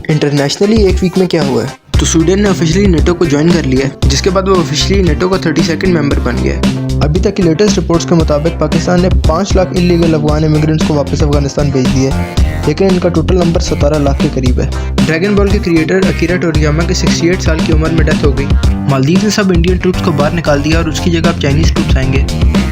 Internationally एक week में क्या हुआ है? तो स्वीडन ने ऑफिशियली नेटो को ज्वाइन कर लिया है, जिसके बाद वो ऑफिशियली नेटो का 32nd मेंबर बन गया है। अभी तक की लेटेस्ट रिपोर्ट्स के मुताबिक पाकिस्तान ने 5 लाख इलीगल अफगान इमिग्रेंट्स को वापस अफगानिस्तान भेज दिया है, लेकिन इनका टोटल नंबर 17 लाख के करीब है। ड्रैगन बॉल के क्रिएटर अकीरा टोरियामा के 68 साल की उम्र में डेथ हो गई। मालदीव ने सब इंडियन ट्रूप्स को बाहर निकाल दिया और उसकी जगह अब चाइनीज ट्रूप्स आएंगे।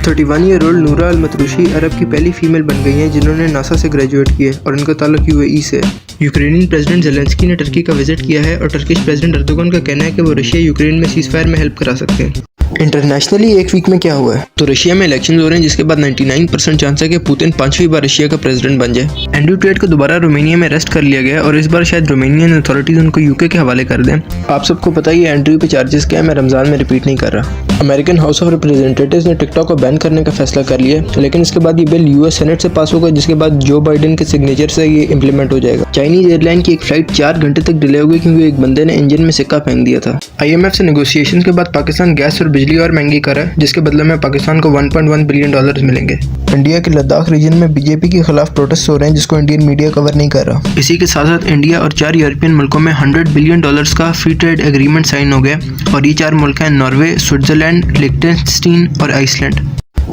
31 ईयर ओल्ड नूरा अल मतरूशी अरब की पहली फीमेल बन गई हैं जिन्होंने नासा से ग्रेजुएट किया है और इनका ताल्लुक यूएई से है। यूक्रेनियन प्रेसिडेंट ज़ेलेंस्की ने टर्की का विजिट किया है और टर्किश प्रेसिडेंट अर्दोगन का कहना है कि वो रशिया यूक्रेन में सीज़फायर में हेल्प करा सकते हैं। इंटरनेशनली एक वीक में क्या हुआ है? तो रशिया में इलेक्शन हो रहे हैं, जिसके बाद 99% चांस है कि पुतिन 5वीं बार रशिया का प्रेसिडेंट बन जाए। एंड्रू टेट को दोबारा रोमानिया में अरेस्ट कर लिया गया और इस बार शायद रोमानियन अथॉरिटीज उनको यूके के हवाले कर दें। आप सबको पता ही है एंड्रू पे चार्जेस क्या है, मैं रमजान में रिपीट नहीं कर रहा। अमेरिकन हाउस ऑफ रिप्रेजेंटेटिव्स ने टिकटॉक को बैन करने का फैसला कर लिया, लेकिन इसके बाद ये बिल यूएस सेनेट से पास होगा, जिसके बाद जो बाइडेन के सिग्नेचर से ये इंप्लीमेंट हो जाएगा। चाइनीज एयरलाइन की एक फ्लाइट 4 घंटे तक डिले हो गई क्योंकि एक बंदे ने इंजन में सिक्का फेंक दिया था। IMF से नेगोशिएशन के बाद पाकिस्तान गैस और बिजली और महंगी कर रहा है, जिसके बदले में पाकिस्तान को $1.1 बिलियन मिलेंगे। इंडिया के लद्दाख रीजन में बीजेपी के खिलाफ प्रोटेस्ट हो रहे हैं, जिसको इंडियन मीडिया कवर नहीं कर रहा। इसी के साथ साथ इंडिया और 4 यूरोपियन मुल्कों में $100 बिलियन का फ्री ट्रेड एग्रीमेंट साइन हो गया और ये 4 मुल्क हैं नॉर्वे, स्विट्जरलैंड, लिechtenstein और आइसलैंड।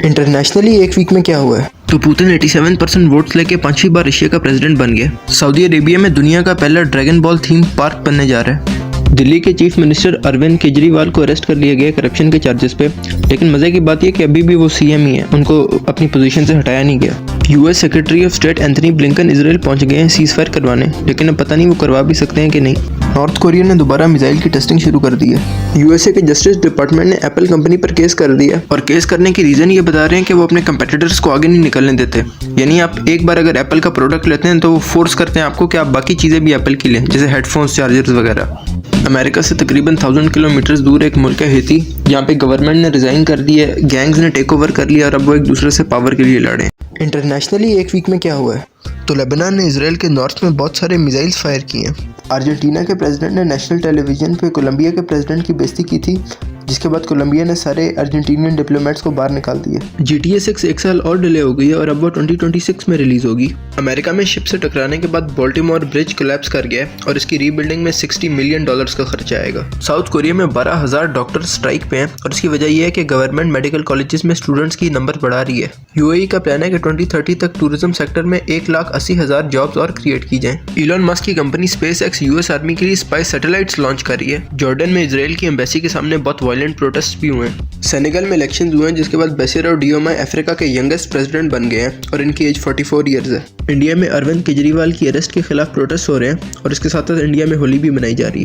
इंटरनेशनली एक वीक में क्या हुआ है? तो पुतिन 87% वोट्स लेके 5वीं बार रशिया का प्रेसिडेंट बन गया। सऊदी अरेबिया में दुनिया का पहला ड्रैगन बॉल थीम पार्क बनने जा रहा है। दिल्ली के चीफ मिनिस्टर अरविंद केजरीवाल को अरेस्ट कर लिया गया करप्शन के चार्जेस पे, लेकिन मजे की बात यह कि अभी भी वो सीएम ही है, उनको अपनी पोजीशन से हटाया नहीं गया। US secretary of state Anthony Blinken Israel पहुंच गए हैं सीज़फायर करवाने, लेकिन अब पता नहीं वो करवा भी सकते हैं कि नहीं। नॉर्थ कोरिया ने दोबारा मिसाइल की टेस्टिंग शुरू कर दी है। यूएसए के जस्टिस डिपार्टमेंट ने एप्पल कंपनी पर केस कर दिया और केस करने की रीजन ये बता रहे हैं कि वो अपने कंपेटिटर्स को आगे नहीं निकलने देते। यानी आप एक बार अगर एप्पल का प्रोडक्ट लेते हैं तो वो फोर्स करते हैं आपको कि आप बाकी चीज़ें भी एप्पल की लें, जैसे हेडफोन्स, चार्जर्स वगैरह। अमेरिका से तकरीबन 1000 किलोमीटर दूर एक मुल्क है हेती, जहाँ पे गवर्नमेंट ने रिजाइन कर दी है, गैंग्स ने टेक ओवर कर लिया और अब वो एक दूसरे से पावर के लिए लड़े। इंटरनेशनली एक वीक में क्या हुआ है? तो लेबनान ने इसराइल के नॉर्थ में बहुत सारे मिसाइल्स फायर किए हैं। अर्जेंटीना के प्रेसिडेंट ने नेशनल टेलीविजन पे कोलंबिया के प्रेसिडेंट की बेइज्जती की थी, जिसके बाद कोलंबिया ने सारे अर्जेंटीनियन डिप्लोमेट्स को बाहर निकाल दिया। GTA 6 एक साल और डिले हो गई है और अब वो 2026 में रिलीज होगी। अमेरिका में शिप से टकराने के बाद बाल्टीमोर ब्रिज कोलैप्स कर गया और इसकी रीबिल्डिंग में $60 मिलियन का खर्चा आएगा। साउथ कोरिया में 12,000 डॉक्टर स्ट्राइक पे हैं और इसकी वजह यह है कि गवर्नमेंट मेडिकल कॉलेजेस में स्टूडेंट्स की नंबर बढ़ा रही है। यूएई का प्लान है कि 2030 तक टूरिज्म सेक्टर में 1,80,000 जॉब्स और क्रिएट की जाएं। इलॉन मस्क की कंपनी SpaceX यूएस आर्मी के लिए स्पाई सैटेलाइट्स लॉन्च कर रही है। जॉर्डन में इजराइल की एम्बेसी के सामने बहुत वायलेंट प्रोटेस्ट भी हुए हैं। सेनेगल में इलेक्शंस हुए हैं, जिसके बाद बेसिरो डियोमाय अफ्रीका के यंगेस्ट प्रेसिडेंट बन गए हैं और इनकी एज 44 ईयर्स है। इंडिया में अरविंद केजरीवाल की अरेस्ट के खिलाफ प्रोटेस्ट हो रहे हैं और इसके साथ साथ इंडिया में होली भी मनाई जा रही है।